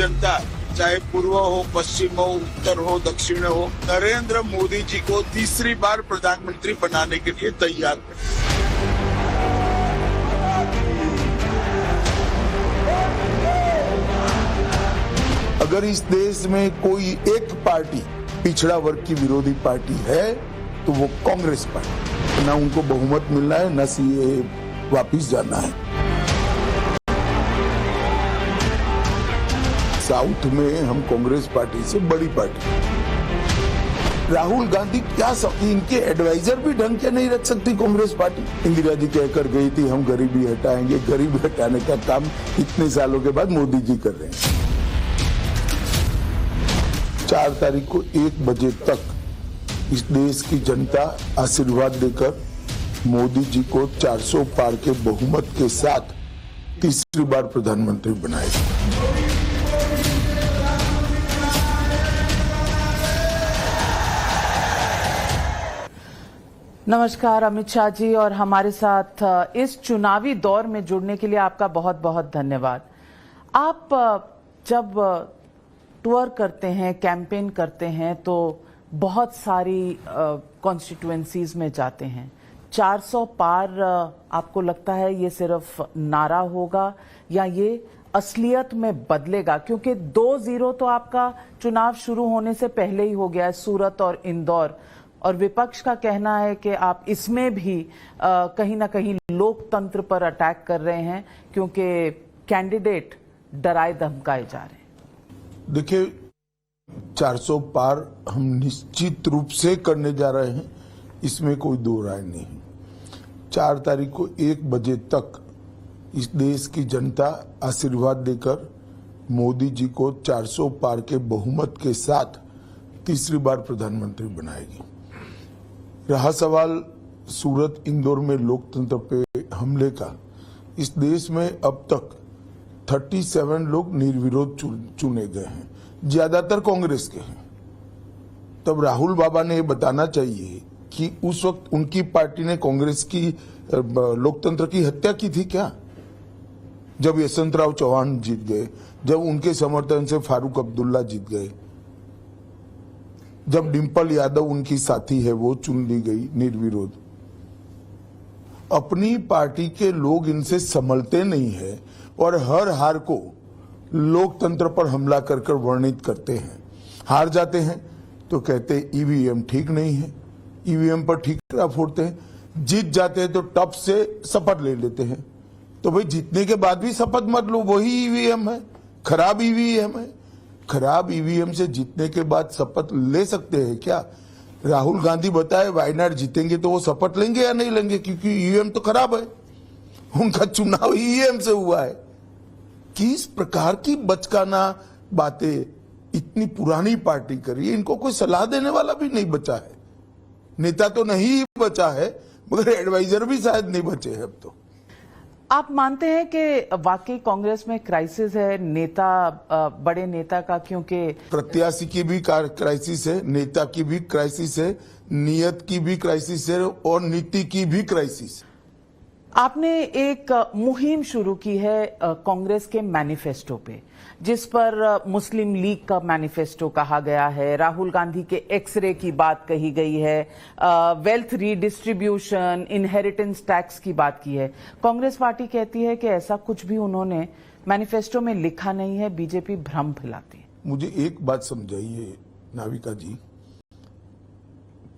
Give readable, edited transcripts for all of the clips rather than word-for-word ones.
जनता, चाहे पूर्व हो, पश्चिम हो, उत्तर हो, दक्षिण हो, नरेंद्र मोदी जी को तीसरी बार प्रधानमंत्री बनाने के लिए तैयार है। अगर इस देश में कोई एक पार्टी पिछड़ा वर्ग की विरोधी पार्टी है तो वो कांग्रेस पार्टी। ना उनको बहुमत मिलना है, ना सीए वापिस जाना है। साउथ में हम कांग्रेस पार्टी से बड़ी पार्टी। राहुल गांधी क्या सकती, इनके एडवाइजर भी ढंग के नहीं रख सकती कांग्रेस पार्टी। इंदिरा जी कहकर गई थी हम गरीबी हटाएंगे, गरीबी हटाने का काम इतने सालों के बाद मोदी जी कर रहे हैं। 4 तारीख को 1 बजे तक इस देश की जनता आशीर्वाद देकर मोदी जी को 400 पार के बहुमत के साथ तीसरी बार प्रधानमंत्री बनाएगी। नमस्कार अमित शाह जी, और हमारे साथ इस चुनावी दौर में जुड़ने के लिए आपका बहुत बहुत धन्यवाद। आप जब टूर करते हैं, कैंपेन करते हैं, तो बहुत सारी कॉन्स्टिट्यूएंसीज में जाते हैं। 400 पार आपको लगता है ये सिर्फ नारा होगा या ये असलियत में बदलेगा? क्योंकि 2-0 तो आपका चुनाव शुरू होने से पहले ही हो गया है, सूरत और इंदौर, और विपक्ष का कहना है कि आप इसमें भी कहीं ना कहीं लोकतंत्र पर अटैक कर रहे हैं क्योंकि कैंडिडेट डराए धमकाए जा रहे हैं। देखिए, 400 पार हम निश्चित रूप से करने जा रहे हैं, इसमें कोई दो राय नहीं। 4 तारीख को 1 बजे तक इस देश की जनता आशीर्वाद देकर मोदी जी को 400 पार के बहुमत के साथ तीसरी बार प्रधानमंत्री बनाएगी। रहा सवाल सूरत इंदौर में लोकतंत्र पे हमले का, इस देश में अब तक 37 लोग निर्विरोध चुने गए हैं, ज्यादातर कांग्रेस के हैं। तब राहुल बाबा ने ये बताना चाहिए कि उस वक्त उनकी पार्टी ने कांग्रेस की लोकतंत्र की हत्या की थी क्या? जब यशवंतराव चौहान जीत गए, जब उनके समर्थन से फारूक अब्दुल्ला जीत गए, जब डिंपल यादव उनकी साथी है वो चुन ली गई निर्विरोध। अपनी पार्टी के लोग इनसे संभलते नहीं है और हर हार को लोकतंत्र पर हमला कर कर वर्णित करते हैं। हार जाते हैं तो कहते ईवीएम ठीक नहीं है, ईवीएम पर ठीकरा फोड़ते हैं। जीत जाते हैं तो टप से शपथ ले लेते हैं। तो भाई जीतने के बाद भी शपथ मत लो, वही ईवीएम है, खराब ईवीएम है। खराब ईवीएम से जीतने के बाद शपथ ले सकते हैं क्या? राहुल गांधी बताए वायनाड जीतेंगे तो वो शपथ लेंगे या नहीं लेंगे? क्योंकि ईवीएम तो खराब है, उनका चुनाव ईवीएम से हुआ है। किस प्रकार की बचकाना बातें इतनी पुरानी पार्टी करी, इनको कोई सलाह देने वाला भी नहीं बचा है। नेता तो नहीं बचा है, मगर एडवाइजर भी शायद नहीं बचे हैं अब तो। आप मानते हैं कि वाकई कांग्रेस में क्राइसिस है नेता, बड़े नेता का? क्योंकि प्रत्याशी की भी क्राइसिस है, नेता की भी क्राइसिस है, नियत की भी क्राइसिस है और नीति की भी क्राइसिस। आपने एक मुहिम शुरू की है कांग्रेस के मैनिफेस्टो पे, जिस पर मुस्लिम लीग का मैनिफेस्टो कहा गया है, राहुल गांधी के एक्सरे की बात कही गई है, वेल्थ रीडिस्ट्रीब्यूशन, इनहेरिटेंस टैक्स की बात की है। कांग्रेस पार्टी कहती है कि ऐसा कुछ भी उन्होंने मैनिफेस्टो में लिखा नहीं है, बीजेपी भ्रम फैलाती है। मुझे एक बात समझाइए नाविका जी,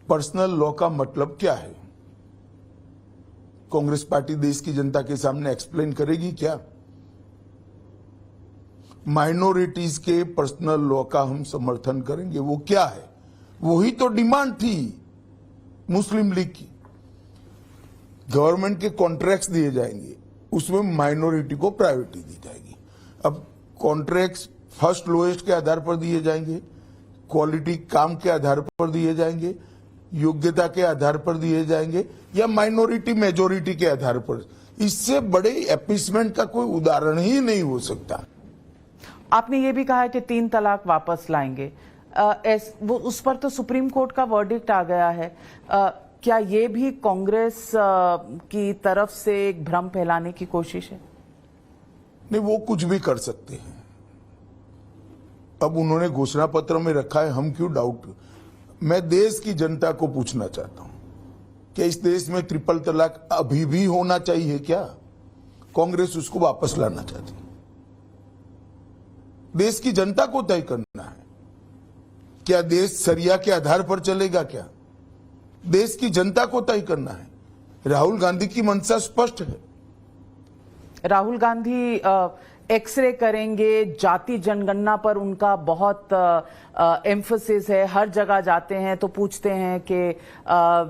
पर्सनल लॉ का मतलब क्या है? कांग्रेस पार्टी देश की जनता के सामने एक्सप्लेन करेगी क्या? माइनॉरिटीज के पर्सनल लॉ का हम समर्थन करेंगे, वो क्या है? वही तो डिमांड थी मुस्लिम लीग की। गवर्नमेंट के कॉन्ट्रैक्ट्स दिए जाएंगे, उसमें माइनॉरिटी को प्रायोरिटी दी जाएगी। अब कॉन्ट्रैक्ट्स फर्स्ट लोएस्ट के आधार पर दिए जाएंगे, क्वालिटी काम के आधार पर दिए जाएंगे, योग्यता के आधार पर दिए जाएंगे, या माइनॉरिटी मेजोरिटी के आधार पर। इससे बड़े एपीसमेंट का कोई उदाहरण ही नहीं हो सकता। आपने ये भी कहा है कि 3 तलाक वापस लाएंगे, वो उस पर तो सुप्रीम कोर्ट का वर्डिक्ट आ गया है। क्या ये भी कांग्रेस की तरफ से एक भ्रम फैलाने की कोशिश है? नहीं, वो कुछ भी कर सकते हैं। अब उन्होंने घोषणा पत्र में रखा है, हम क्यों डाउट। मैं देश की जनता को पूछना चाहता हूं कि इस देश में ट्रिपल तलाक अभी भी होना चाहिए क्या? कांग्रेस उसको वापस लाना चाहती है। देश की जनता को तय करना है, क्या देश शरिया के आधार पर चलेगा क्या? देश की जनता को तय करना है। राहुल गांधी की मंशा स्पष्ट है। राहुल गांधी एक्सरे करेंगे, जाति जनगणना पर उनका बहुत एम्फोसिस है। हर जगह जाते हैं तो पूछते हैं कि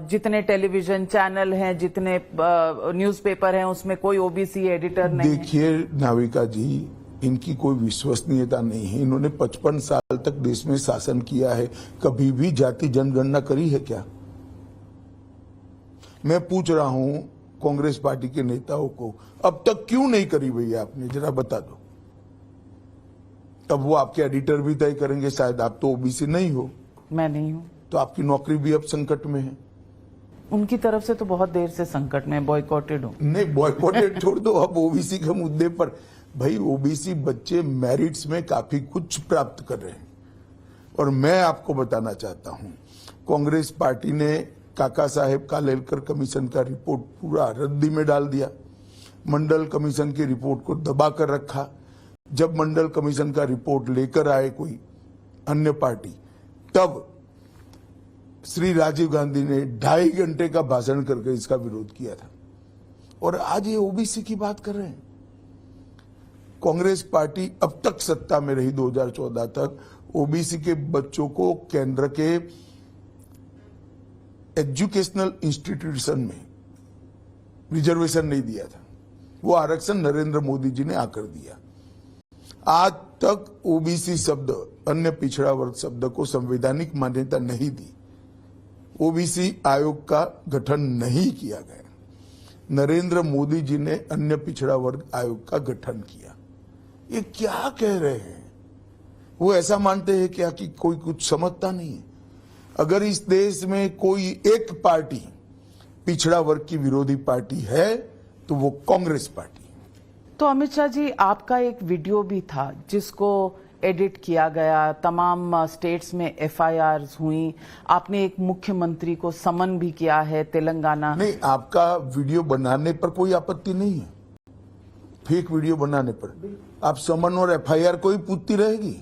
जितने टेलीविजन चैनल हैं, जितने न्यूज़पेपर हैं, उसमें कोई ओबीसी एडिटर नहीं है। देखिए नाविका जी, इनकी कोई विश्वसनीयता नहीं है। इन्होंने 55 साल तक देश में शासन किया है, कभी भी जाति जनगणना करी है क्या? मैं पूछ रहा हूं कांग्रेस पार्टी के नेताओं को, अब तक क्यों नहीं करी भैया आपने, जरा बता दो। तब वो आपके एडिटर भी तय करेंगे, शायद आप तो ओबीसी नहीं हो। मैं नहीं हूं। तो आपकी नौकरी भी अब संकट में है। उनकी तरफ से तो बहुत देर से संकट में, बॉयकॉटेड हूं। नहीं, बॉयकॉटेड छोड़ दो, अब ओबीसी के मुद्दे पर। भाई ओबीसी बच्चे मेरिट्स में काफी कुछ प्राप्त कर रहे हैं। और मैं आपको बताना चाहता हूं, कांग्रेस पार्टी ने काका साहेब कालेलकर कमीशन का रिपोर्ट पूरा रद्दी में डाल दिया। मंडल कमीशन की रिपोर्ट को दबा कर रखा। जब मंडल कमीशन का रिपोर्ट लेकर आए कोई अन्य पार्टी, तब श्री राजीव गांधी ने 2.5 घंटे का भाषण करके इसका विरोध किया था। और आज ये ओबीसी की बात कर रहे हैं। कांग्रेस पार्टी अब तक सत्ता में रही 2014 तक, ओबीसी के बच्चों को केंद्र के एजुकेशनल इंस्टीट्यूशन में रिजर्वेशन नहीं दिया था। वो आरक्षण नरेंद्र मोदी जी ने आकर दिया। आज तक ओबीसी शब्द, अन्य पिछड़ा वर्ग शब्द को संवैधानिक मान्यता नहीं दी। ओबीसी आयोग का गठन नहीं किया गया। नरेंद्र मोदी जी ने अन्य पिछड़ा वर्ग आयोग का गठन किया। ये क्या कह रहे हैं? वो ऐसा मानते हैं क्या कि कोई कुछ समझता नहीं है? अगर इस देश में कोई एक पार्टी पिछड़ा वर्ग की विरोधी पार्टी है तो वो कांग्रेस पार्टी है। तो अमित शाह जी, आपका एक वीडियो भी था जिसको एडिट किया गया, तमाम स्टेट्स में एफआईआर्स हुई, आपने एक मुख्यमंत्री को समन भी किया है तेलंगाना। नहीं, आपका वीडियो बनाने पर कोई आपत्ति नहीं है। फेक वीडियो बनाने पर आप समन और एफआईआर को ही पूछती रहेगी।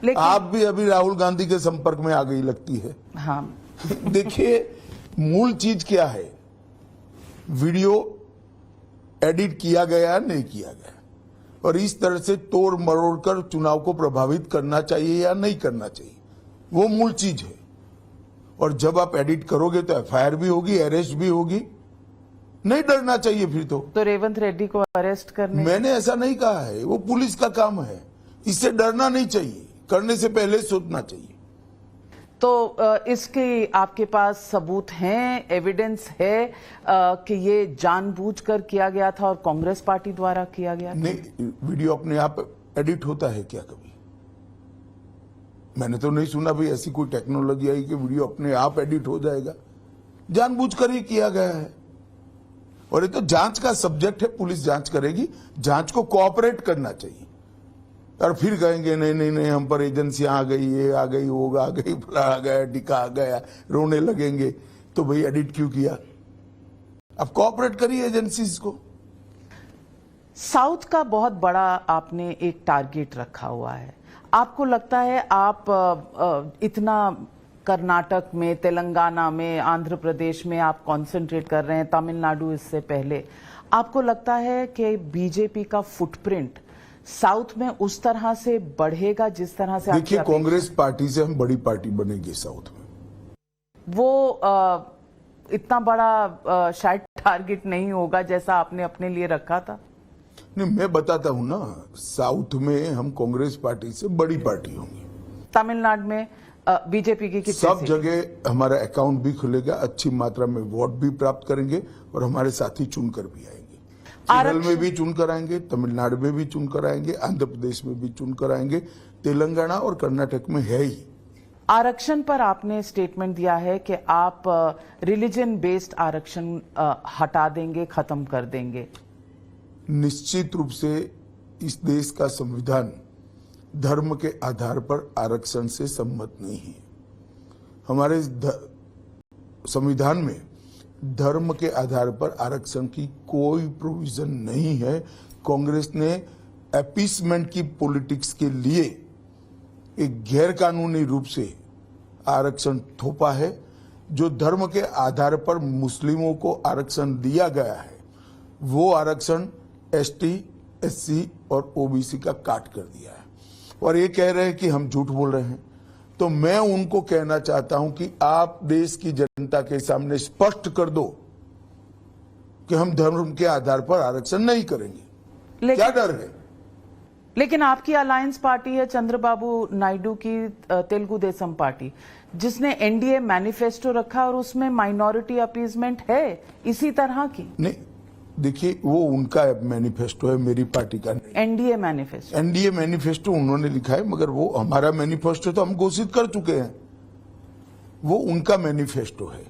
लेकिन आप भी अभी राहुल गांधी के संपर्क में आ गई लगती है। हाँ। देखिए, मूल चीज क्या है? वीडियो एडिट किया गया नहीं किया गया, और इस तरह से तोड़ मरोड़ कर चुनाव को प्रभावित करना चाहिए या नहीं करना चाहिए, वो मूल चीज है। और जब आप एडिट करोगे तो एफआईआर भी होगी, अरेस्ट भी होगी। नहीं डरना चाहिए फिर तो रेवंत रेड्डी को अरेस्ट करने, मैंने ऐसा नहीं कहा है, वो पुलिस का काम है। इससे डरना नहीं चाहिए, करने से पहले सोचना चाहिए। तो इसके आपके पास सबूत हैं, एविडेंस है कि ये जानबूझकर किया गया था और कांग्रेस पार्टी द्वारा किया गया था? नहीं, वीडियो अपने आप एडिट होता है क्या कभी? मैंने तो नहीं सुना भाई ऐसी कोई टेक्नोलॉजी आई कि वीडियो अपने आप एडिट हो जाएगा। जानबूझकर ही किया गया है। और ये तो जांच का सब्जेक्ट है, पुलिस जांच करेगी। जांच को कोऑपरेट करना चाहिए। और फिर कहेंगे नहीं नहीं नहीं, हम पर एजेंसियां आ गई, ये आ गई, वो आ गई, फला आ गया, टिका आ गया, रोने लगेंगे। तो भाई एडिट क्यों किया? अब कोऑपरेट करिए एजेंसीज को। साउथ का बहुत बड़ा आपने एक टारगेट रखा हुआ है। आपको लगता है आप इतना कर्नाटक में, तेलंगाना में, आंध्र प्रदेश में आप कंसंट्रेट कर रहे हैं, तमिलनाडु इससे पहले, आपको लगता है कि बीजेपी का फुटप्रिंट साउथ में उस तरह से बढ़ेगा जिस तरह से? देखिए, कांग्रेस पार्टी से हम बड़ी पार्टी बनेंगे साउथ में। वो इतना बड़ा शायद टारगेट नहीं होगा जैसा आपने अपने लिए रखा था। नहीं, मैं बताता हूं ना, साउथ में हम कांग्रेस पार्टी से बड़ी पार्टी होंगे। तमिलनाडु में बीजेपी की कितनी सब जगह हमारा अकाउंट भी खुलेगा, अच्छी मात्रा में वोट भी प्राप्त करेंगे और हमारे साथी चुनकर भी आएंगे। केरल में भी चुनकर आएंगे, तमिलनाडु में भी चुनकर आएंगे, आंध्र प्रदेश में भी चुनकर आएंगे, तेलंगाना और कर्नाटक में है ही। आरक्षण पर आपने स्टेटमेंट दिया है कि आप रिलीजन बेस्ड आरक्षण हटा देंगे, खत्म कर देंगे। निश्चित रूप से इस देश का संविधान धर्म के आधार पर आरक्षण से सम्मत नहीं है। हमारे संविधान में धर्म के आधार पर आरक्षण की कोई प्रोविजन नहीं है। कांग्रेस ने अपीसमेंट की पॉलिटिक्स के लिए एक गैर कानूनी रूप से आरक्षण थोपा है। जो धर्म के आधार पर मुस्लिमों को आरक्षण दिया गया है वो आरक्षण एसटी, एससी और ओबीसी का काट कर दिया है। और ये कह रहे हैं कि हम झूठ बोल रहे हैं, तो मैं उनको कहना चाहता हूं कि आप देश की जनता के सामने स्पष्ट कर दो कि हम धर्म के आधार पर आरक्षण नहीं करेंगे। क्या डर है? लेकिन आपकी अलायंस पार्टी है चंद्रबाबू नायडू की तेलुगु देशम पार्टी, जिसने एनडीए मैनिफेस्टो रखा और उसमें माइनॉरिटी अपीजमेंट है इसी तरह की। नहीं, देखिए वो उनका मैनिफेस्टो है, मेरी पार्टी का नहीं। एनडीए मैनिफेस्टो, एनडीए मैनिफेस्टो उन्होंने लिखा है, मगर वो हमारा मैनिफेस्टो तो हम घोषित कर चुके हैं, वो उनका मैनिफेस्टो है।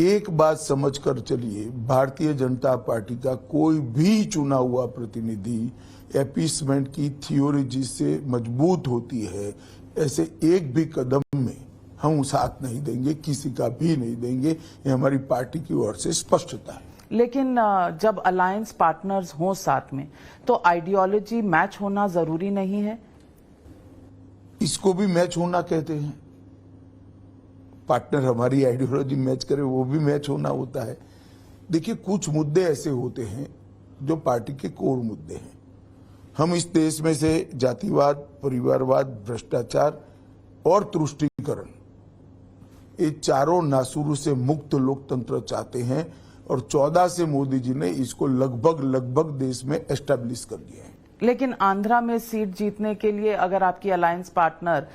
एक बात समझ कर चलिए, भारतीय जनता पार्टी का कोई भी चुना हुआ प्रतिनिधि अपीसमेंट की थियोरी जिससे मजबूत होती है, ऐसे एक भी कदम में हम साथ नहीं देंगे, किसी का भी नहीं देंगे। ये हमारी पार्टी की ओर से स्पष्टता है। लेकिन जब अलायंस पार्टनर्स हों साथ में, तो आइडियोलॉजी मैच होना जरूरी नहीं है? इसको भी मैच होना कहते हैं। पार्टनर हमारी आइडियोलॉजी मैच करे, वो भी मैच होना होता है। देखिए, कुछ मुद्दे ऐसे होते हैं जो पार्टी के कोर मुद्दे हैं। हम इस देश में से जातिवाद, परिवारवाद, भ्रष्टाचार और तुष्टीकरण, ये चारों नासूरों से मुक्त लोकतंत्र चाहते हैं और 14 से मोदी जी ने इसको लगभग देश में एस्टेब्लिश कर दिया है। लेकिन आंध्रा में सीट जीतने के लिए अगर आपकी अलायंस पार्टनर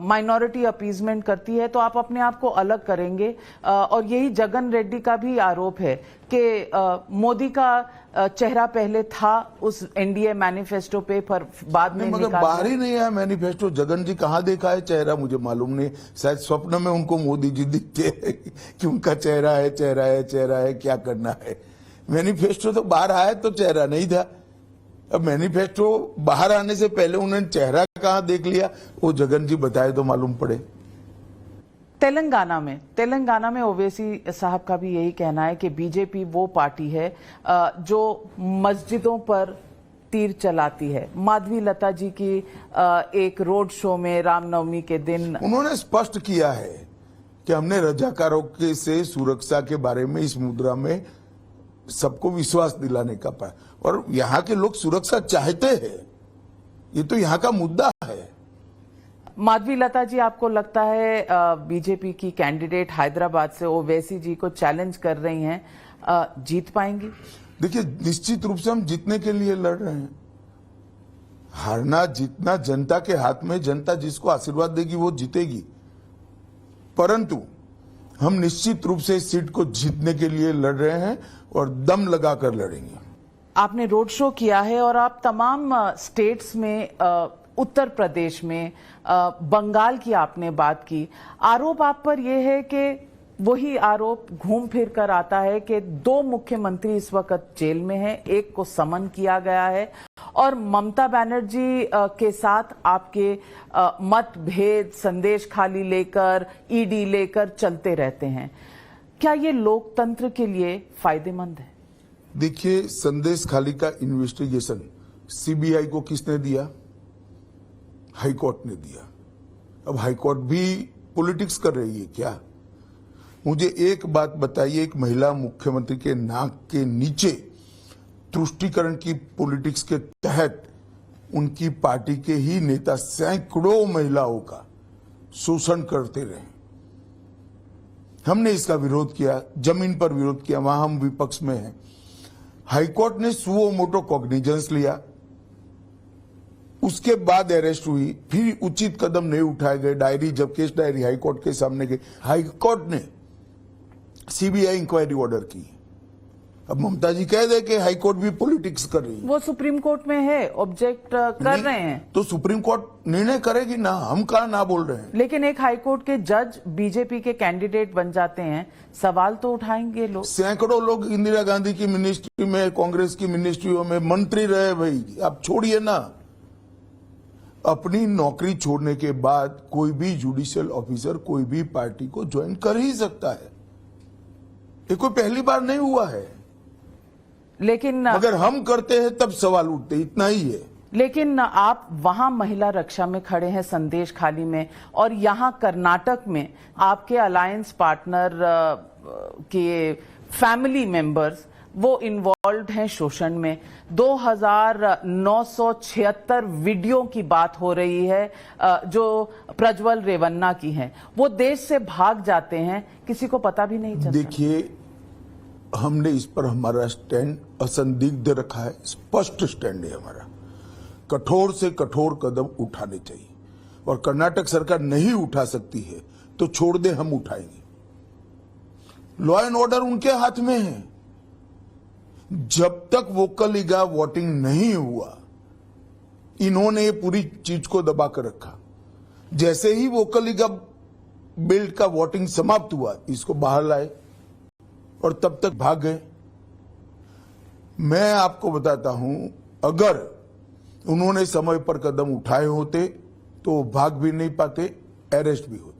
माइनॉरिटी अपीजमेंट करती है तो आप अपने आप को अलग करेंगे। और यही जगन रेड्डी का भी आरोप है कि मोदी का चेहरा पहले था उस एनडीए मैनिफेस्टो पे, पर बाद में मगर बाहर ही नहीं आया मैनिफेस्टो। जगन जी कहाँ देखा है चेहरा, मुझे मालूम नहीं। शायद स्वप्न में उनको मोदी जी दिखते हैं कि उनका चेहरा है, क्या करना है। मैनिफेस्टो तो बाहर आया तो चेहरा नहीं था। अब मैनिफेस्टो बाहर आने से पहले उन्होंने चेहरा कहाँ देख लिया, वो जगन जी बताए तो मालूम पड़े। तेलंगाना में ओवैसी साहब का भी यही कहना है कि बीजेपी वो पार्टी है जो मस्जिदों पर तीर चलाती है। माधवी लता जी की एक रोड शो में रामनवमी के दिन उन्होंने स्पष्ट किया है कि हमने रजाकारों के से सुरक्षा के बारे में इस मुद्रा में सबको विश्वास दिलाने का पाया, और यहाँ के लोग सुरक्षा चाहते हैं। ये तो यहाँ का मुद्दा है। माधवी लता जी, आपको लगता है बीजेपी की कैंडिडेट हैदराबाद से ओवैसी जी को चैलेंज कर रही हैं, जीत पाएंगी? देखिए, निश्चित रूप से हम जीतने के लिए लड़ रहे हैं। हारना जीतना जनता के हाथ में, जनता जिसको आशीर्वाद देगी वो जीतेगी। परंतु हम निश्चित रूप से इस सीट को जीतने के लिए लड़ रहे हैं और दम लगाकर लड़ेंगे। आपने रोड शो किया है और आप तमाम स्टेट्स में, उत्तर प्रदेश में, बंगाल की आपने बात की। आरोप आप पर यह है कि वही आरोप घूम फिर कर आता है कि 2 मुख्यमंत्री इस वक्त जेल में हैं, एक को समन किया गया है और ममता बनर्जी के साथ आपके मतभेद, संदेश खाली लेकर, ईडी लेकर चलते रहते हैं। क्या ये लोकतंत्र के लिए फायदेमंद है? देखिए, संदेश खाली का इन्वेस्टिगेशन सीबीआई को किसने दिया? हाईकोर्ट ने दिया। अब हाईकोर्ट भी पॉलिटिक्स कर रही है क्या? मुझे एक बात बताइए, एक महिला मुख्यमंत्री के नाक के नीचे तुष्टीकरण की पॉलिटिक्स के तहत उनकी पार्टी के ही नेता सैकड़ों महिलाओं का शोषण करते रहे। हमने इसका विरोध किया, जमीन पर विरोध किया, वहां हम विपक्ष में हैं। हाईकोर्ट ने सुओ मोटो कॉग्निजेंस लिया, उसके बाद अरेस्ट हुई, फिर उचित कदम नहीं उठाए गए। डायरी, जब केस डायरी हाईकोर्ट के सामने गई, हाईकोर्ट ने सीबीआई इंक्वायरी ऑर्डर की। अब ममता जी कह दे कि हाईकोर्ट भी पॉलिटिक्स कर रही है। वो सुप्रीम कोर्ट में है, ऑब्जेक्ट कर रहे हैं, तो सुप्रीम कोर्ट निर्णय करेगी ना, हम कहा ना बोल रहे हैं। लेकिन एक हाईकोर्ट के जज बीजेपी के कैंडिडेट बन जाते हैं, सवाल तो उठाएंगे लोग। सैकड़ों लोग इंदिरा गांधी की मिनिस्ट्री में, कांग्रेस की मिनिस्ट्रियों में मंत्री रहे। भाई आप छोड़िए ना। अपनी नौकरी छोड़ने के बाद कोई भी जुडिशियल ऑफिसर कोई भी पार्टी को ज्वाइन कर ही सकता है। ये कोई पहली बार नहीं हुआ है, लेकिन अगर हम करते हैं तब सवाल उठते, इतना ही है। लेकिन आप वहां महिला रक्षा में खड़े हैं संदेश खाली में, और यहां कर्नाटक में आपके अलायंस पार्टनर के फैमिली मेंबर्स वो इन्वॉल्व हैं शोषण में। 2976 वीडियो की बात हो रही है जो प्रज्वल रेवन्ना की हैं, वो देश से भाग जाते हैं, किसी को पता भी नहीं चलता। देखिए, हमने इस पर हमारा स्टैंड असंदिग्ध रखा है, स्पष्ट स्टैंड है हमारा। कठोर से कठोर कदम उठाने चाहिए, और कर्नाटक सरकार नहीं उठा सकती है तो छोड़ दे, हम उठाएंगे। लॉ एंड ऑर्डर उनके हाथ में है। जब तक वोकलिगा वोटिंग नहीं हुआ, इन्होंने ये पूरी चीज को दबा कर रखा। जैसे ही वोकलिगा बिल का वोटिंग समाप्त हुआ, इसको बाहर लाए और तब तक भाग गए। मैं आपको बताता हूं, अगर उन्होंने समय पर कदम उठाए होते तो भाग भी नहीं पाते, अरेस्ट भी होते।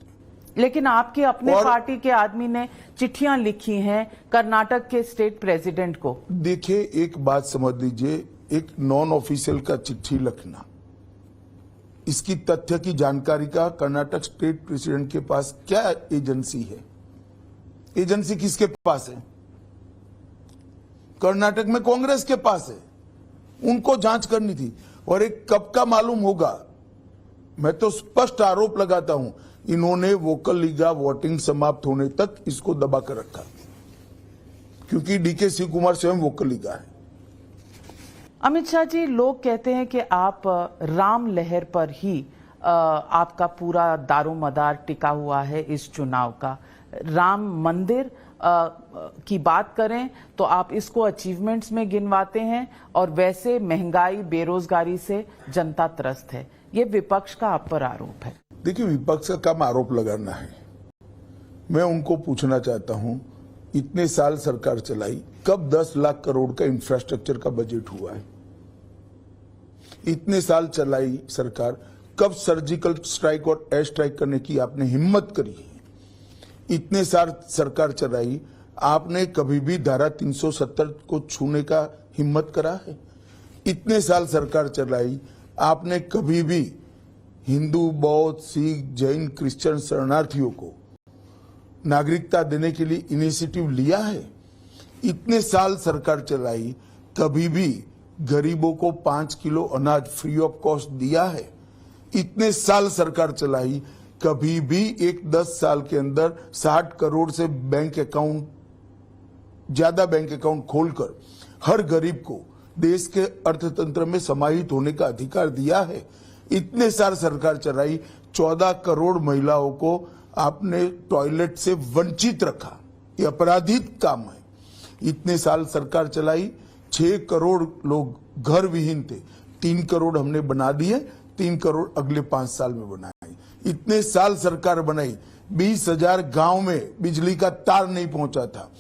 लेकिन आपके अपने पार्टी के आदमी ने चिट्ठियां लिखी हैं कर्नाटक के स्टेट प्रेसिडेंट को। देखिए, एक बात समझ लीजिए, एक नॉन ऑफिशियल का चिट्ठी लिखना, इसकी तथ्य की जानकारी का कर्नाटक स्टेट प्रेसिडेंट के पास क्या एजेंसी है? एजेंसी किसके पास है? कर्नाटक में कांग्रेस के पास है। उनको जांच करनी थी, और एक कब का मालूम होगा। मैं तो स्पष्ट आरोप लगाता हूं, इन्होंने वोकलिगा वोटिंग समाप्त होने तक इसको दबा कर रखा, क्योंकि डीके शिव कुमार स्वयं वोकलिगा है। अमित शाह जी, लोग कहते हैं कि आप राम लहर पर ही आपका पूरा दारोमदार टिका हुआ है इस चुनाव का। राम मंदिर की बात करें तो आप इसको अचीवमेंट्स में गिनवाते हैं, और वैसे महंगाई बेरोजगारी से जनता त्रस्त है। ये विपक्ष का आप पर आरोप है। देखिए, विपक्ष का काम आरोप लगाना है। मैं उनको पूछना चाहता हूं, इतने साल सरकार चलाई, कब 10 लाख करोड़ का इंफ्रास्ट्रक्चर का बजट हुआ है? इतने साल चलाई सरकार, कब सर्जिकल स्ट्राइक और एयर स्ट्राइक करने की आपने हिम्मत करी है? इतने साल सरकार चलाई, आपने कभी भी धारा 370 को छूने का हिम्मत करा है? इतने साल सरकार चलाई, आपने कभी भी हिंदू, बौद्ध, सिख, जैन, क्रिश्चियन शरणार्थियों को नागरिकता देने के लिए इनिशिएटिव लिया है? इतने साल सरकार चलाई, कभी भी गरीबों को 5 किलो अनाज फ्री ऑफ कॉस्ट दिया है? इतने साल सरकार चलाई, कभी भी एक 10 साल के अंदर 60 करोड़ से बैंक अकाउंट, ज्यादा बैंक अकाउंट खोलकर हर गरीब को देश के अर्थतंत्र में समाहित होने का अधिकार दिया है? इतने साल सरकार चलाई, 14 करोड़ महिलाओं को आपने टॉयलेट से वंचित रखा, ये अपराधिक काम है। इतने साल सरकार चलाई, 6 करोड़ लोग घर विहीन थे, 3 करोड़ हमने बना दिए, 3 करोड़ अगले 5 साल में बनाए। इतने साल सरकार बनाई, 20,000 गांव में बिजली का तार नहीं पहुंचा था,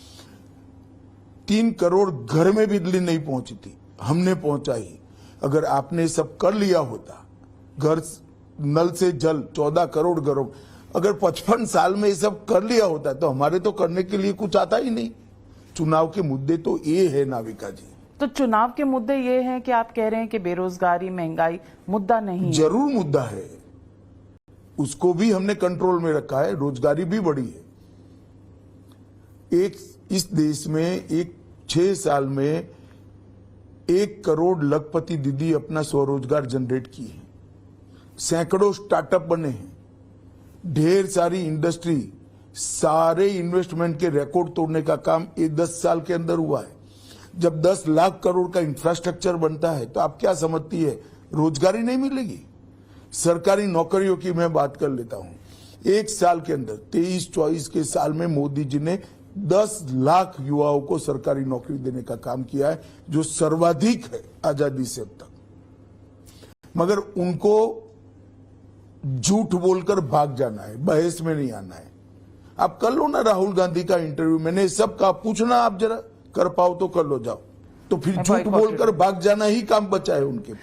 3 करोड़ घर में बिजली नहीं पहुंची थी, हमने पहुंचाई। अगर आपने सब कर लिया होता, घर नल से जल 14 करोड़ घरों, अगर 55 साल में ये सब कर लिया होता तो हमारे तो करने के लिए कुछ आता ही नहीं। चुनाव के मुद्दे तो ये है नाविका जी। तो चुनाव के मुद्दे ये हैं कि आप कह रहे हैं कि बेरोजगारी, महंगाई मुद्दा नहीं है। जरूर मुद्दा है, उसको भी हमने कंट्रोल में रखा है, रोजगारी भी बढ़ी है। एक इस देश में एक 6 साल में 1 करोड़ लखपति दीदी अपना स्वरोजगार जनरेट की है, सैकड़ों स्टार्टअप बने हैं, ढेर सारी इंडस्ट्री, सारे इन्वेस्टमेंट के रिकॉर्ड तोड़ने का काम ये 10 साल के अंदर हुआ है। जब 10 लाख करोड़ का इंफ्रास्ट्रक्चर बनता है तो आप क्या समझती है, रोजगारी नहीं मिलेगी? सरकारी नौकरियों की मैं बात कर लेता हूं। एक साल के अंदर 23-24 के साल में मोदी जी ने 10 लाख युवाओं को सरकारी नौकरी देने का काम किया है, जो सर्वाधिक है आजादी से अब तक। मगर उनको झूठ बोलकर भाग जाना है, बहस में नहीं आना है। आप कर लो ना राहुल गांधी का इंटरव्यू, मैंने सब कहा, पूछना आप जरा, कर पाओ तो कर लो, जाओ। तो फिर झूठ बोलकर भाग जाना ही काम बचा है उनके।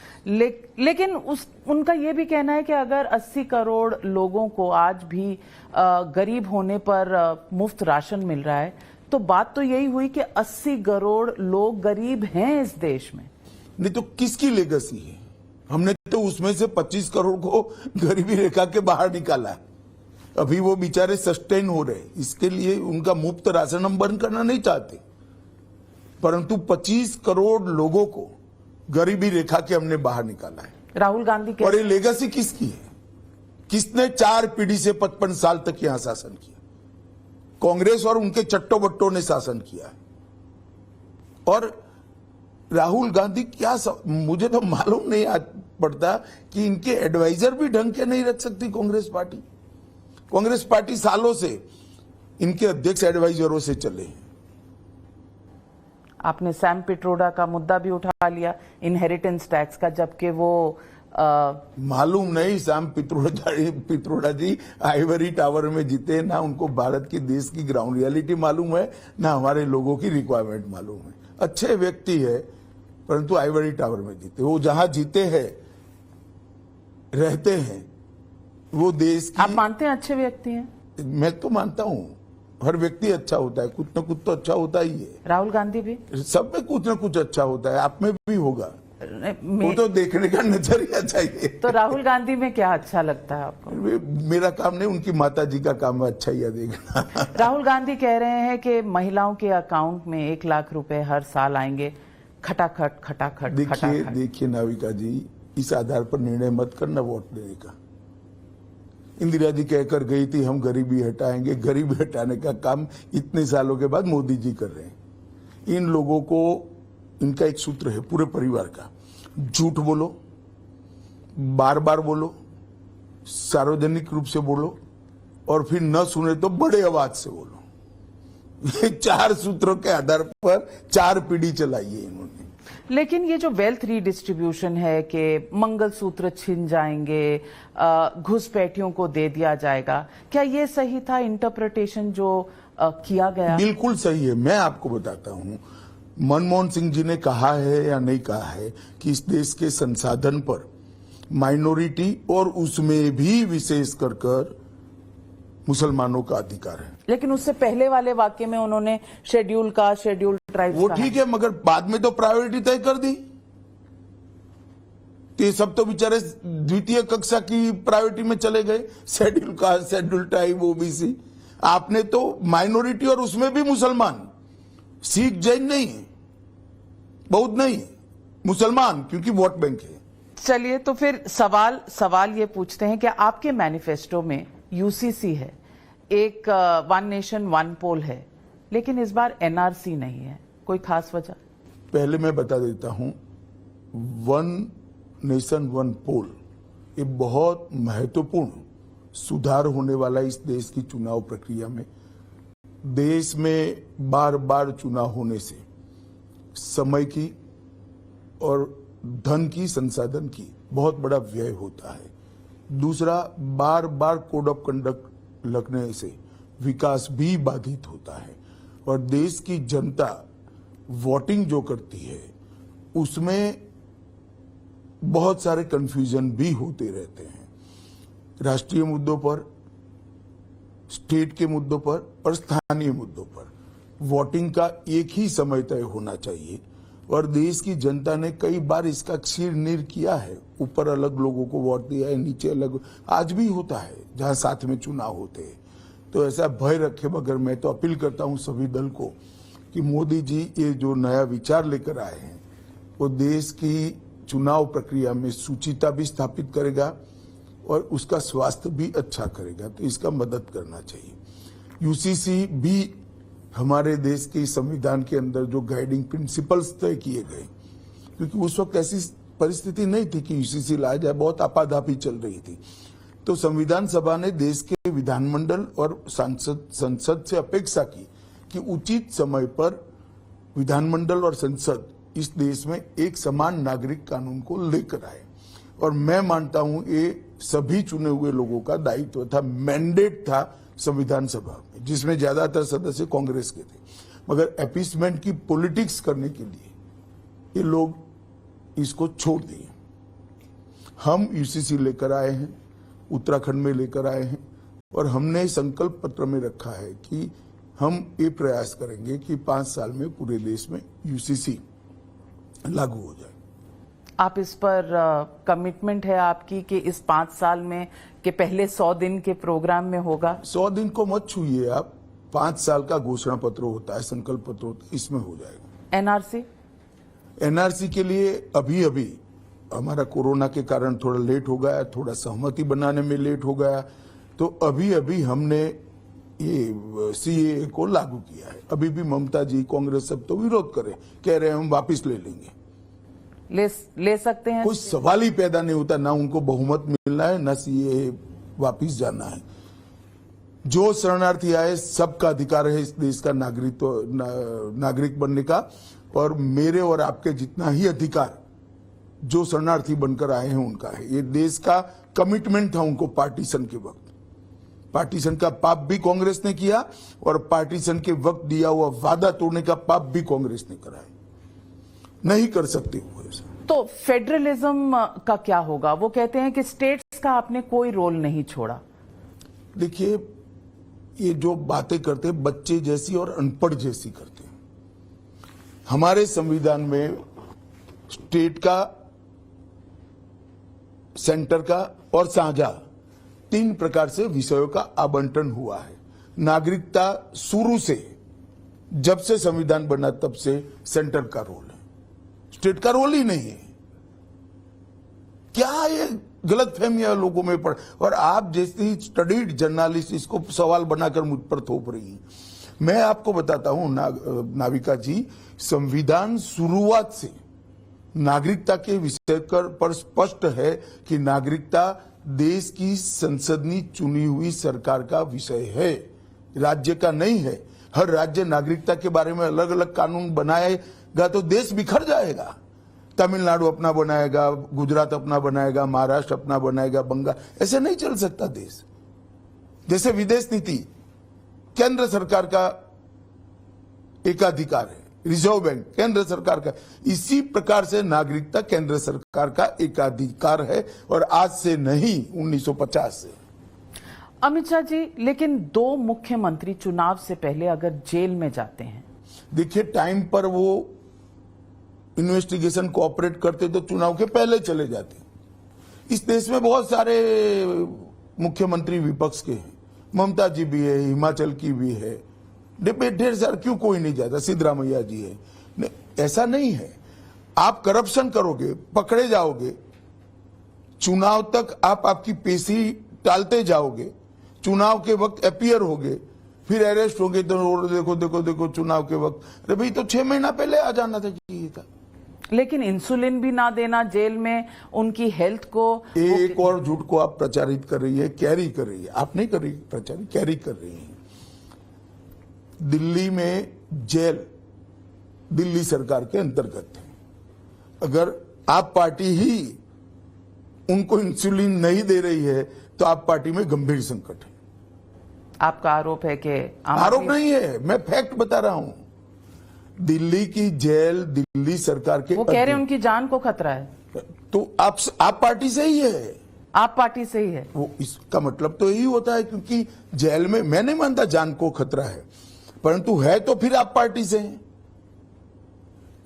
लेकिन उनका ये भी कहना है कि अगर 80 करोड़ लोगों को आज भी गरीब होने पर मुफ्त राशन मिल रहा है, तो बात तो यही हुई कि 80 करोड़ लोग गरीब हैं इस देश में। नहीं तो किसकी लेगेसी है? हमने तो उसमें से 25 करोड़ को गरीबी रेखा के बाहर निकाला है। अभी वो बेचारे सस्टेन हो रहे, इसके लिए उनका मुफ्त राशन हम बंद करना नहीं चाहते, परंतु 25 करोड़ लोगों को गरीबी रेखा के हमने बाहर निकाला है। राहुल गांधी और ये लेगेसी किसकी है? किसने 4 पीढ़ी से 55 साल तक यहां शासन किया? कांग्रेस और उनके चट्टो बट्टों ने शासन किया है। और राहुल गांधी क्या मुझे तो मालूम नहीं पड़ता कि इनके एडवाइजर भी ढंग के नहीं रख सकती कांग्रेस पार्टी। कांग्रेस पार्टी सालों से इनके अध्यक्ष एडवाइजरों से चले हैं। आपने सैम पिट्रोडा का मुद्दा भी उठा लिया, इनहेरिटेंस टैक्स का, जबकि वो मालूम नहीं सैम पित्रोडा जी आइवरी टावर में जीते, ना उनको भारत की देश की ग्राउंड रियलिटी मालूम है, ना हमारे लोगों की रिक्वायरमेंट मालूम है। अच्छे व्यक्ति है, परंतु आइवरी टावर में जीते। वो जहां जीते हैं रहते हैं, वो देश की। आप मानते हैं अच्छे व्यक्ति हैं? मैं तो मानता हूं, हर व्यक्ति अच्छा होता है, कुछ न कुछ तो अच्छा होता ही है। राहुल गांधी भी? सब में कुछ न कुछ अच्छा होता है, आप में भी होगा। वो तो देखने का नजरिया चाहिए। तो राहुल गांधी में क्या अच्छा लगता है आपको? मेरा काम नहीं, उनकी माता जी का काम है अच्छा ही देखना। राहुल गांधी कह रहे हैं कि महिलाओं के अकाउंट में 1 लाख रुपए हर साल आएंगे, खटाखट खटाखट। देखिए नाविका जी, इस आधार पर निर्णय मत करना वोट देने का। इंदिरा जी कहकर गई थी हम गरीबी हटाएंगे, गरीबी हटाने का काम इतने सालों के बाद मोदी जी कर रहे हैं। इन लोगों को, इनका एक सूत्र है पूरे परिवार का, झूठ बोलो, बार बार बोलो, सार्वजनिक रूप से बोलो, और फिर न सुने तो बड़े आवाज से बोलो। ये 4 सूत्रों के आधार पर 4 पीढ़ी चलाई है इन्होंने। लेकिन ये जो वेल्थ रीडिस्ट्रीब्यूशन है कि मंगलसूत्र छिन जाएंगे, घुसपैठियों को दे दिया जाएगा, क्या ये सही था इंटरप्रिटेशन जो किया गया? बिल्कुल सही है। मैं आपको बताता हूं, मनमोहन सिंह जी ने कहा है या नहीं कहा है कि इस देश के संसाधन पर माइनॉरिटी और उसमें भी विशेष कर मुसलमानों का अधिकार है। लेकिन उससे पहले वाले वाक्य में उन्होंने शेड्यूल ट्राइब्स वो ठीक है, मगर बाद में तो प्रायोरिटी तय कर दी। तो ये सब तो बेचारे द्वितीय कक्षा की प्रायोरिटी में चले गए, schedule caste, schedule tribe, OBC. आपने तो माइनॉरिटी और उसमें भी मुसलमान, सिख जैन नहीं है, बौद्ध नहीं है, मुसलमान, क्योंकि वोट बैंक है। चलिए, तो फिर सवाल ये पूछते हैं कि आपके मैनिफेस्टो में यूसीसी है, एक वन नेशन वन पोल है, लेकिन इस बार एनआरसी नहीं है, कोई खास वजह? पहले मैं बता देता हूं, वन नेशन वन पोल ये बहुत महत्वपूर्ण सुधार होने वाला इस देश की चुनाव प्रक्रिया में। देश में बार बार चुनाव होने से समय की और धन की, संसाधन की बहुत बड़ा व्यय होता है। दूसरा, बार बार कोड ऑफ कंडक्ट लगने से विकास भी बाधित होता है, और देश की जनता वोटिंग जो करती है उसमें बहुत सारे कंफ्यूजन भी होते रहते हैं, राष्ट्रीय मुद्दों पर, स्टेट के मुद्दों पर और स्थानीय मुद्दों पर। वोटिंग का एक ही समय तय होना चाहिए, और देश की जनता ने कई बार इसका क्षीर नीर किया है। ऊपर अलग लोगों को वोट दिया है, नीचे अलग, आज भी होता है जहां साथ में चुनाव होते हैं। तो ऐसा भय रखे बगैर मैं तो अपील करता हूं सभी दल को कि मोदी जी ये जो नया विचार लेकर आए हैं वो देश की चुनाव प्रक्रिया में शुचिता भी स्थापित करेगा और उसका स्वास्थ्य भी अच्छा करेगा, तो इसका मदद करना चाहिए। यूसीसी भी हमारे देश के संविधान के अंदर जो गाइडिंग प्रिंसिपल्स तय किए गए, क्योंकि उस वक्त ऐसी परिस्थिति नहीं थी कि यूसीसी लाया जाए, बहुत आपाधापी चल रही थी। तो संविधान सभा ने देश के विधानमंडल और संसद से अपेक्षा की कि उचित समय पर विधानमंडल और संसद इस देश में एक समान नागरिक कानून को लेकर आए। और मैं मानता हूं ये सभी चुने हुए लोगों का दायित्व था, मैंडेट था संविधान सभा में, जिसमें ज्यादातर सदस्य कांग्रेस के थे। मगर अपीसमेंट की पॉलिटिक्स करने के लिए ये लोग इसको छोड़ दिए। हम यूसीसी लेकर आए हैं, उत्तराखंड में लेकर आए हैं, और हमने संकल्प पत्र में रखा है कि हम ये प्रयास करेंगे कि 5 साल में पूरे देश में यूसीसी लागू हो जाए। आप इस पर कमिटमेंट है आपकी कि इस 5 साल में के पहले 100 दिन के प्रोग्राम में होगा? 100 दिन को मत छूइए आप, 5 साल का घोषणा पत्र होता है, संकल्प पत्र होता है, इसमें हो जाएगा। एनआरसी? एनआरसी के लिए अभी अभी हमारा कोरोना के कारण थोड़ा लेट हो गया, थोड़ा सहमति बनाने में लेट हो गया, तो अभी अभी हमने ये सीएए को लागू किया है। अभी भी ममता जी, कांग्रेस सब तो विरोध करे, कह रहे हैं हम वापस ले लेंगे। ले सकते हैं? कोई सवाल ही पैदा नहीं होता, ना उनको बहुमत मिलना है, ना सीएए वापस जाना है। जो शरणार्थी आए सबका अधिकार है इस देश का नागरिक बनने का, और मेरे और आपके जितना ही अधिकार जो शरणार्थी बनकर आए हैं उनका है। ये देश का कमिटमेंट था उनको पार्टीशन के वक्त। पार्टीशन का पाप भी कांग्रेस ने किया, और पार्टीशन के वक्त दिया हुआ वादा तोड़ने का पाप भी कांग्रेस ने कराया। नहीं कर सकते वो ऐसा। तो फेडरलिज्म का क्या होगा? वो कहते हैं कि स्टेट्स का आपने कोई रोल नहीं छोड़ा। देखिए, ये जो बातें करते हैं बच्चे जैसी और अनपढ़ जैसी करते हैं। हमारे संविधान में स्टेट का, सेंटर का और साझा 3 प्रकार से विषयों का आवंटन हुआ है। नागरिकता शुरू से, जब से संविधान बना तब से सेंटर का रोल है, स्टेट का रोल ही नहीं है। क्या ये गलत फहमियां लोगों में पड़, और आप जैसी स्टडीड जर्नलिस्ट इसको सवाल बनाकर मुझ पर थोप रही हैं। मैं आपको बताता हूं नाविका जी, संविधान शुरुआत से नागरिकता के विषय पर स्पष्ट है कि नागरिकता देश की संसदीय चुनी हुई सरकार का विषय है, राज्य का नहीं है। हर राज्य नागरिकता के बारे में अलग अलग कानून बनाएगा तो देश बिखर जाएगा। तमिलनाडु अपना बनाएगा, गुजरात अपना बनाएगा, महाराष्ट्र अपना बनाएगा, बंगाल, ऐसे नहीं चल सकता देश। जैसे विदेश नीति केंद्र सरकार का एकाधिकार है, रिजर्व बैंक केंद्र सरकार का, इसी प्रकार से नागरिकता केंद्र सरकार का एकाधिकार है, और आज से नहीं 1950 से। अमित शाह जी, लेकिन 2 मुख्यमंत्री चुनाव से पहले अगर जेल में जाते हैं, देखिए टाइम पर वो इन्वेस्टिगेशन कोऑपरेट करते तो चुनाव के पहले चले जाते। इस देश में बहुत सारे मुख्यमंत्री विपक्ष के हैं, ममता जी भी है, हिमाचल की भी है, ढेर सारे, क्यों कोई नहीं जाता, सिद्धरामैया जी है। ऐसा नहीं है, आप करप्शन करोगे पकड़े जाओगे, चुनाव तक आप आपकी पेशी टालते जाओगे, चुनाव के वक्त अपीयर होगे, फिर अरेस्ट होगे, तो देखो देखो देखो चुनाव के वक्त, अरे भाई तो 6 महीना पहले आ जाना चाहिए था। लेकिन इंसुलिन भी ना देना जेल में, उनकी हेल्थ को, एक और झूठ को आप प्रचारित कर रही है, कैरी कर रही है, आप नहीं कर रही प्रचारित, कैरी कर रही है। दिल्ली में जेल दिल्ली सरकार के अंतर्गत है। अगर आप पार्टी ही उनको इंसुलिन नहीं दे रही है तो आप पार्टी में गंभीर संकट है। आपका आरोप है कि आरोप नहीं है, मैं फैक्ट बता रहा हूं। दिल्ली की जेल दिल्ली सरकार के, वो कह रहे हैं उनकी जान को खतरा है, तो आप पार्टी से ही है, आप पार्टी से ही है। वो इसका मतलब तो यही होता है, क्योंकि जेल में, मैं नहीं मानता जान को खतरा है, परंतु है तो फिर आप पार्टी से हैं,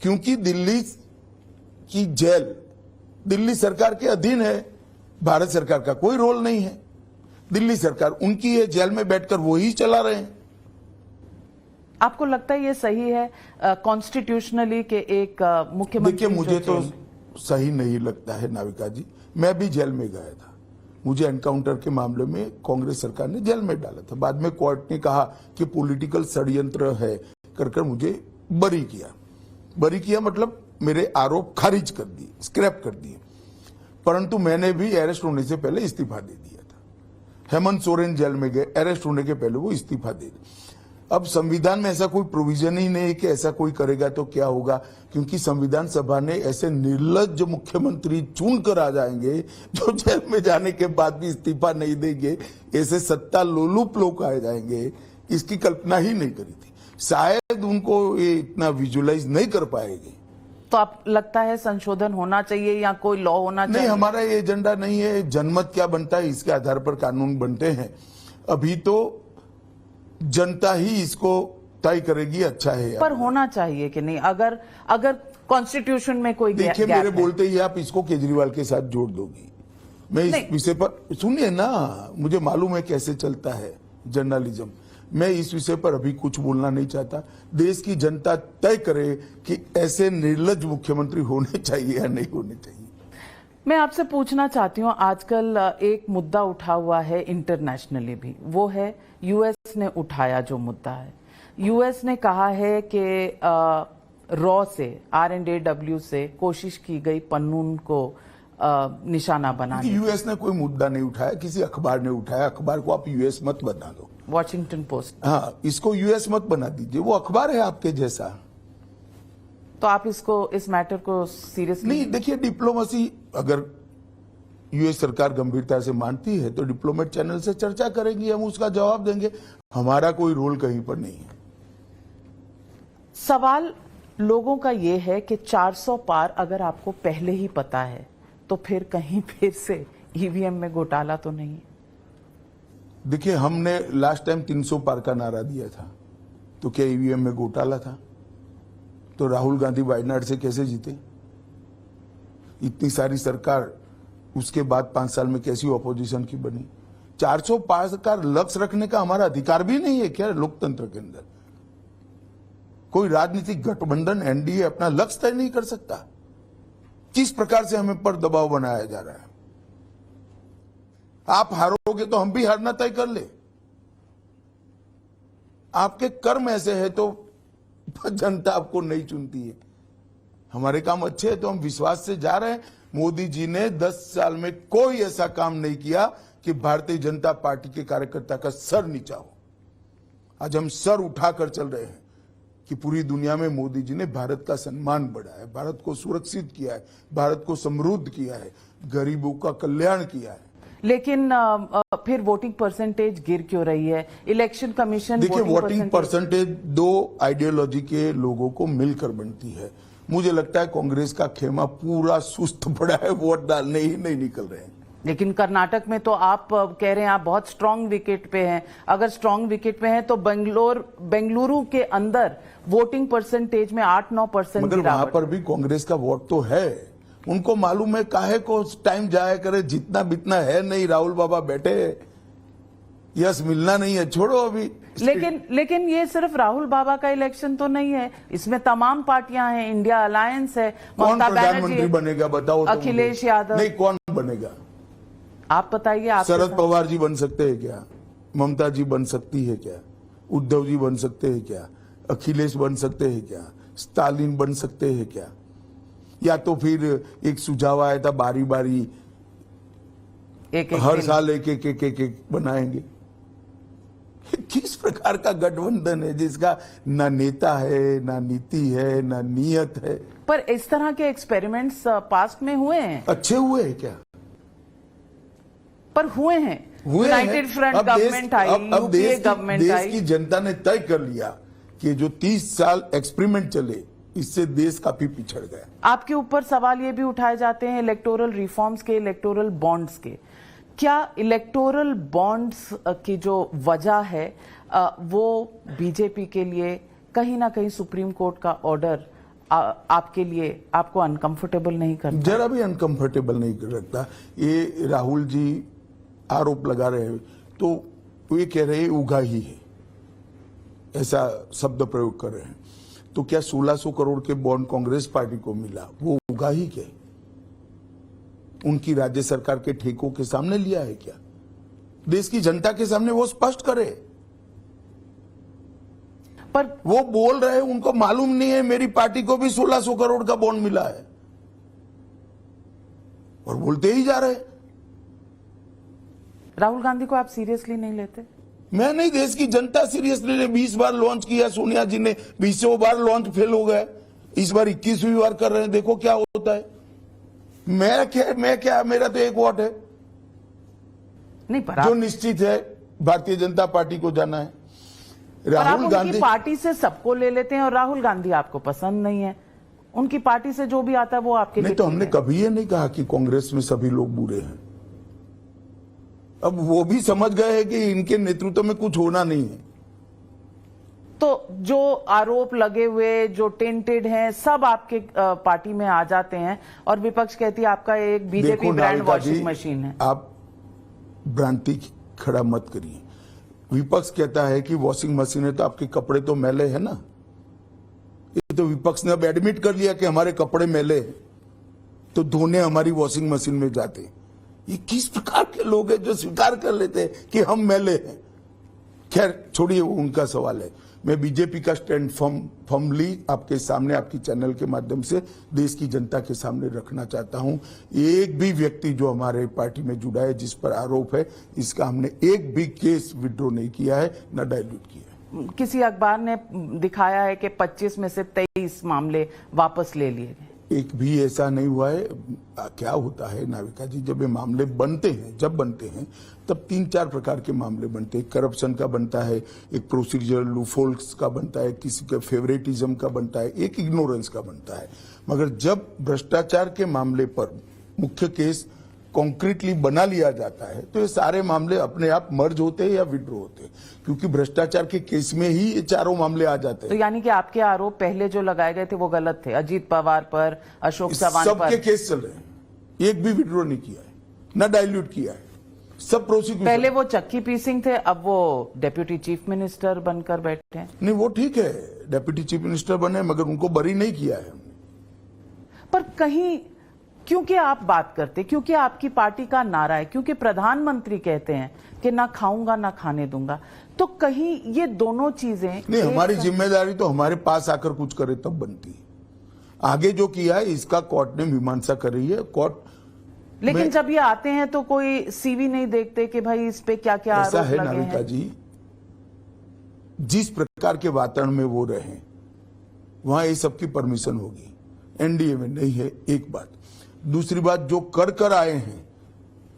क्योंकि दिल्ली की जेल दिल्ली सरकार के अधीन है, भारत सरकार का कोई रोल नहीं है। दिल्ली सरकार उनकी है, जेल में बैठकर वो ही चला रहे हैं। आपको लगता है ये सही है कॉन्स्टिट्यूशनली के एक मुख्यमंत्री? देखिए, मुझे तो सही नहीं लगता है नाविका जी। मैं भी जेल में गया था, मुझे एनकाउंटर के मामले में कांग्रेस सरकार ने जेल में डाला था। बाद में कोर्ट ने कहा कि पॉलिटिकल षड्यंत्र है कर मुझे बरी किया, मतलब मेरे आरोप खारिज कर दिए, स्क्रैप कर दिए। परंतु मैंने भी अरेस्ट होने से पहले इस्तीफा दे दिया था। हेमंत सोरेन जेल में गए, अरेस्ट होने के पहले वो इस्तीफा दे दिए। अब संविधान में ऐसा कोई प्रोविजन ही नहीं है कि ऐसा कोई करेगा तो क्या होगा, क्योंकि संविधान सभा ने ऐसे निर्लज्ज मुख्यमंत्री चुन कर आ जाएंगे जो जेल में जाने के बाद भी इस्तीफा नहीं देंगे, ऐसे सत्ता लोलुप लोग आ जाएंगे, इसकी कल्पना ही नहीं करी थी। शायद उनको ये इतना विजुअलाइज नहीं कर पाएंगे, तो आप लगता है संशोधन होना चाहिए या कोई लॉ होना नहीं, चाहिए? हमारा ये एजेंडा नहीं है। जनमत क्या बनता है इसके आधार पर कानून बनते हैं। अभी तो जनता ही इसको तय करेगी अच्छा है या पर होना चाहिए कि नहीं? अगर कॉन्स्टिट्यूशन में कोई देखिए, गैप मेरे है। बोलते ही आप इसको केजरीवाल के साथ जोड़ दोगी। मैं इस नहीं। विषय पर सुनिए ना, मुझे मालूम है कैसे चलता है जर्नलिज्म। मैं इस विषय पर अभी कुछ बोलना नहीं चाहता। देश की जनता तय करे कि ऐसे निर्लज्ज मुख्यमंत्री होने चाहिए या नहीं होने चाहिए। मैं आपसे पूछना चाहती हूँ, आजकल एक मुद्दा उठा हुआ है इंटरनेशनली भी, वो है यूएस ने उठाया जो मुद्दा है। यूएस ने कहा है कि रॉ से R&AW से कोशिश की गई पन्नून को निशाना बनाने। यूएस ने कोई मुद्दा नहीं उठाया, किसी अखबार ने उठाया। अखबार को आप यूएस मत बना दो, वॉशिंगटन पोस्ट। हाँ, इसको यूएस मत बना दीजिए, वो अखबार है आपके जैसा। तो आप इस मैटर को सीरियसली नहीं, देखिए, डिप्लोमेसी अगर यूएस सरकार गंभीरता से मानती है तो डिप्लोमेट चैनल से चर्चा करेंगी, हम उसका जवाब देंगे। हमारा कोई रोल कहीं पर नहीं है। सवाल लोगों का ये है कि 400 पार अगर आपको पहले ही पता है तो फिर कहीं फिर से ईवीएम में घोटाला तो नहीं? देखिए, हमने लास्ट टाइम 300 पार का नारा दिया था, तो क्या ईवीएम में घोटाला था? तो राहुल गांधी वायनाड से कैसे जीते? इतनी सारी सरकार, उसके बाद 5 साल में कैसी ऑपोजिशन की बनी? 400 पार का लक्ष्य रखने का हमारा अधिकार भी नहीं है क्या लोकतंत्र के अंदर? कोई राजनीतिक गठबंधन एनडीए अपना लक्ष्य तय नहीं कर सकता? किस प्रकार से हमें पर दबाव बनाया जा रहा है? आप हारोगे तो हम भी हारना तय कर ले। आपके कर्म ऐसे है तो जनता आपको नहीं चुनती है। हमारे काम अच्छे हैं तो हम विश्वास से जा रहे हैं। मोदी जी ने 10 साल में कोई ऐसा काम नहीं किया कि भारतीय जनता पार्टी के कार्यकर्ता का सर नीचा हो। आज हम सर उठाकर चल रहे हैं कि पूरी दुनिया में मोदी जी ने भारत का सम्मान बढ़ाया है, भारत को सुरक्षित किया है, भारत को समृद्ध किया है, गरीबों का कल्याण किया है। लेकिन फिर वोटिंग परसेंटेज गिर क्यों रही है? इलेक्शन कमीशन देखिए, वोटिंग परसेंटेज 2 आइडियोलॉजी के लोगों को मिलकर बनती है। मुझे लगता है कांग्रेस का खेमा पूरा सुस्त पड़ा है, वोट डालने ही नहीं निकल रहे हैं। लेकिन कर्नाटक में तो आप कह रहे हैं आप बहुत स्ट्रांग विकेट पे हैं। अगर स्ट्रांग विकेट पे हैं तो बेंगलुरु के अंदर वोटिंग परसेंटेज में 8-9% मगर वहां पर भी कांग्रेस का वोट तो है। उनको मालूम है काहे को टाइम जाया करे, जितना बितना है नहीं। राहुल बाबा बैठे, यस मिलना नहीं है, छोड़ो अभी। लेकिन ये सिर्फ राहुल बाबा का इलेक्शन तो नहीं है, इसमें तमाम पार्टियां हैं, इंडिया अलायंस है, कौन ममता प्रधानमंत्री बनर्जी, बनेगा बताओ तो अखिलेश मुझे। यादव। नहीं, कौन बनेगा? आप बताइए। आप शरद पवार जी बन सकते हैं क्या? ममता जी बन सकती है क्या? उद्धव जी बन सकते हैं क्या? अखिलेश बन सकते हैं क्या? स्टालिन बन सकते हैं क्या? या तो फिर एक सुझाव आया था बारी बारी हर साल एक बनाएंगे। किस प्रकार का गठबंधन है जिसका ना नेता है, ना नीति है, ना नीयत है? पर इस तरह के एक्सपेरिमेंट्स पास्ट में हुए हैं। अच्छे हुए हैं क्या? पर हुए हैं। यूनाइटेड फ्रंट गवर्नमेंट आई, यूपीए गवर्नमेंट आई। देश की जनता ने तय कर लिया कि जो 30 साल एक्सपेरिमेंट चले, इससे देश काफी पिछड़ गया। आपके ऊपर सवाल ये भी उठाए जाते हैं इलेक्टोरल रिफॉर्म्स के, इलेक्टोरल बॉन्ड्स के। क्या इलेक्टोरल बॉन्ड्स की जो वजह है वो बीजेपी के लिए कहीं ना कहीं सुप्रीम कोर्ट का ऑर्डर आपके लिए आपको अनकंफर्टेबल नहीं करता? जरा भी अनकंफर्टेबल नहीं करता। ये राहुल जी आरोप लगा रहे हैं तो ये कह रहे हैं उगाही है, ऐसा शब्द प्रयोग कर रहे हैं। तो क्या 1600 करोड़ के बॉन्ड कांग्रेस पार्टी को मिला, वो उगाही के उनकी राज्य सरकार के ठेकों के सामने लिया है क्या? देश की जनता के सामने वो स्पष्ट करे। पर वो बोल रहे हैं, उनको मालूम नहीं है मेरी पार्टी को भी 1600 करोड़ का बॉन्ड मिला है, और बोलते ही जा रहे। राहुल गांधी को आप सीरियसली नहीं लेते? मैं नहीं, देश की जनता सीरियसली ने 20 बार लॉन्च किया, सोनिया जी ने 20 बार लॉन्च फेल हो गए, इस बार 21वीं बार कर रहे हैं, देखो क्या होता है। मैं क्या मेरा तो एक वोट है नहीं, पर जो निश्चित है, भारतीय जनता पार्टी को जाना है। राहुल गांधी पार्टी से सबको ले लेते हैं और राहुल गांधी आपको पसंद नहीं है, उनकी पार्टी से जो भी आता है वो आपके लिए नहीं, तो ठीक हमने है। कभी ये नहीं कहा कि कांग्रेस में सभी लोग बुरे हैं। अब वो भी समझ गए हैं कि इनके नेतृत्व में कुछ होना नहीं है। तो जो आरोप लगे हुए, जो टेंटेड हैं, सब आपके पार्टी में आ जाते हैं और विपक्ष कहती है आपका एक बीजेपी देखो ब्रांड नाविका जी, वॉशिंग मशीन है। आप भ्रांति खड़ा मत करिए। विपक्ष कहता है कि वॉशिंग मशीन है तो आपके कपड़े तो मैले है ना। ये तो विपक्ष ने अब एडमिट कर लिया कि हमारे कपड़े मैले हैं, तो धोने हमारी वॉशिंग मशीन में जाते हैं। ये किस प्रकार के लोग हैं जो स्वीकार कर लेते हैं कि हम मैले हैं। खैर छोड़िए, वो उनका सवाल है। मैं बीजेपी का स्टैंड फर्मली आपके सामने, आपकी चैनल के माध्यम से देश की जनता के सामने रखना चाहता हूं। एक भी व्यक्ति जो हमारे पार्टी में जुड़ा है जिस पर आरोप है, इसका हमने एक भी केस विड्रॉ नहीं किया है, न डाइल्यूट किया है। किसी अखबार ने दिखाया है कि 25 में से 23 मामले वापस ले लिए गए। एक भी ऐसा नहीं हुआ है। क्या होता है नाविका जी, जब ये मामले बनते हैं, जब बनते हैं तब 3-4 प्रकार के मामले बनते हैं। करप्शन का बनता है, एक प्रोसीजरल लूफोल्स का बनता है, किसी का फेवरेटिज्म का बनता है, एक इग्नोरेंस का बनता है। मगर जब भ्रष्टाचार के मामले पर मुख्य केस कॉन्क्रीटली बना लिया जाता है तो ये सारे मामले अपने आप मर्ज होते हैं या विड्रॉ होते हैं, क्योंकि भ्रष्टाचार के केस में ही ये चारों मामले आ जाते तो हैं। यानी कि आपके आरोप पहले जो लगाए गए थे वो गलत थे, अजीत पवार पर, अशोक चव्हाण सबके पर। केस चल रहे हैं, एक भी विड्रॉ नहीं किया है, न डाइल्यूट किया है, सब प्रोसिक्यूशन। पहले वो चक्की पी सिंह थे, अब वो डेप्यूटी चीफ मिनिस्टर बनकर बैठे हैं। नहीं, वो ठीक है, डेप्यूटी चीफ मिनिस्टर बने, मगर उनको बरी नहीं किया है हमने। पर कहीं क्योंकि आप बात करते, क्योंकि आपकी पार्टी का नारा है, क्योंकि प्रधानमंत्री कहते हैं कि ना खाऊंगा ना खाने दूंगा, तो कहीं ये दोनों चीजें नहीं, हमारी जिम्मेदारी तो हमारे पास आकर कुछ करे तब बनती है। आगे जो किया है इसका कोर्ट ने मीमांसा कर रही है। कोर्ट लेकिन जब ये आते हैं तो कोई सीवी नहीं देखते कि भाई इस पे क्या क्या ऐसा आरोप है लगे नाविका हैं। जी, जिस प्रकार के वातावरण में वो रहे वहां ये सबकी परमिशन होगी, एनडीए में नहीं है। एक बात। दूसरी बात, जो कर आए हैं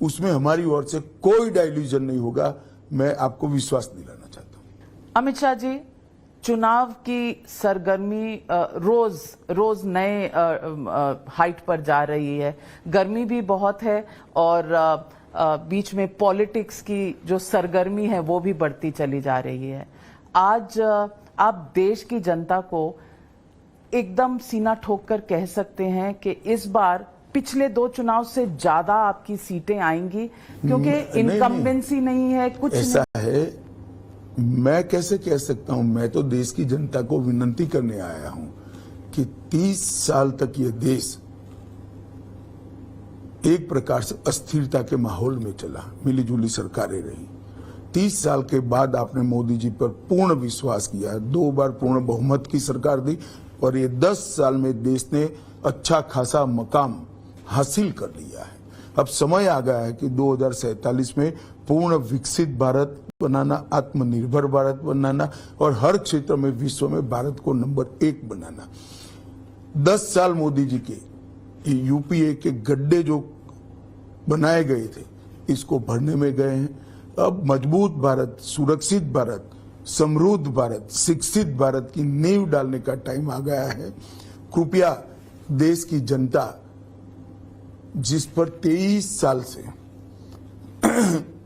उसमें हमारी ओर से कोई डाइल्यूजन नहीं होगा, मैं आपको विश्वास दिलाना चाहता हूं। अमित शाह जी, चुनाव की सरगर्मी रोज नए हाइट पर जा रही है, गर्मी भी बहुत है और बीच में पॉलिटिक्स की जो सरगर्मी है वो भी बढ़ती चली जा रही है। आज आप देश की जनता को एकदम सीना ठोक कर कह सकते हैं कि इस बार पिछले 2 चुनाव से ज्यादा आपकी सीटें आएंगी, क्योंकि इनकम्बेंसी नहीं है, कुछ ऐसा है। मैं कैसे कह सकता हूं? मैं तो देश की जनता को विनती करने आया हूं कि 30 साल तक ये देश एक प्रकार से अस्थिरता के माहौल में चला, मिलीजुली सरकारें रही। 30 साल के बाद आपने मोदी जी पर पूर्ण विश्वास किया, 2 बार पूर्ण बहुमत की सरकार दी और ये 10 साल में देश ने अच्छा खासा मकाम हासिल कर लिया है। अब समय आ गया है कि 2047 में पूर्ण विकसित भारत बनाना, आत्मनिर्भर भारत बनाना और हर क्षेत्र में विश्व में भारत को नंबर 1 बनाना। 10 साल मोदी जी के यूपीए के गड्ढे जो बनाए गए थे, इसको भरने में गए हैं। अब मजबूत भारत, सुरक्षित भारत, समृद्ध भारत, शिक्षित भारत की नींव डालने का टाइम आ गया है। कृपया देश की जनता जिस पर 23 साल से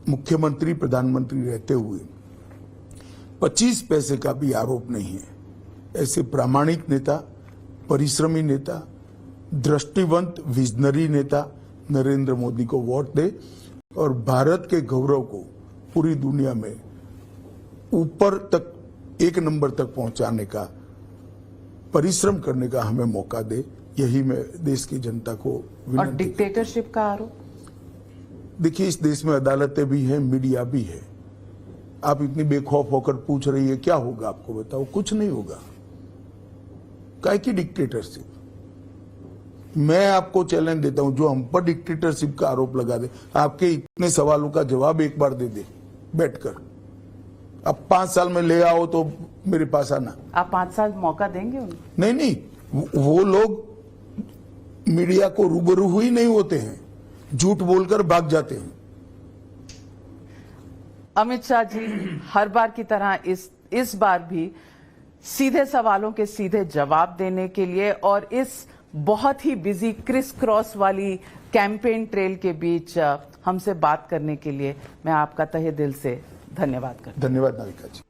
मुख्यमंत्री प्रधानमंत्री रहते हुए 25 पैसे का भी आरोप नहीं है, ऐसे प्रामाणिक नेता, परिश्रमी नेता, दृष्टिवंत विजनरी नेता नरेंद्र मोदी को वोट दे और भारत के गौरव को पूरी दुनिया में ऊपर तक, 1 नंबर तक पहुंचाने का परिश्रम करने का हमें मौका दे। यही मैं देश की जनता को और डिक्टेटरशिप का आरोप? देखिए, इस देश में अदालतें भी हैं, मीडिया भी है। आप इतनी बेखौफ होकर पूछ रही है क्या होगा, आपको बताओ, कुछ नहीं होगा। काहे की डिक्टेटरशिप? मैं आपको चैलेंज देता हूं, जो हम पर डिक्टेटरशिप का आरोप लगा दे, आपके इतने सवालों का जवाब एक बार दे दे बैठकर। अब 5 साल में ले आओ तो मेरे पास आना। आप 5 साल मौका देंगे उनको? नहीं, वो लोग मीडिया को रूबरू ही नहीं होते हैं, झूठ बोलकर भाग जाते हैं। अमित शाह जी, हर बार की तरह इस बार भी सीधे सवालों के सीधे जवाब देने के लिए और इस बहुत ही बिजी क्रिस क्रॉस वाली कैंपेन ट्रेल के बीच हमसे बात करने के लिए मैं आपका तहे दिल से धन्यवाद करता हूं। धन्यवाद नाविका जी।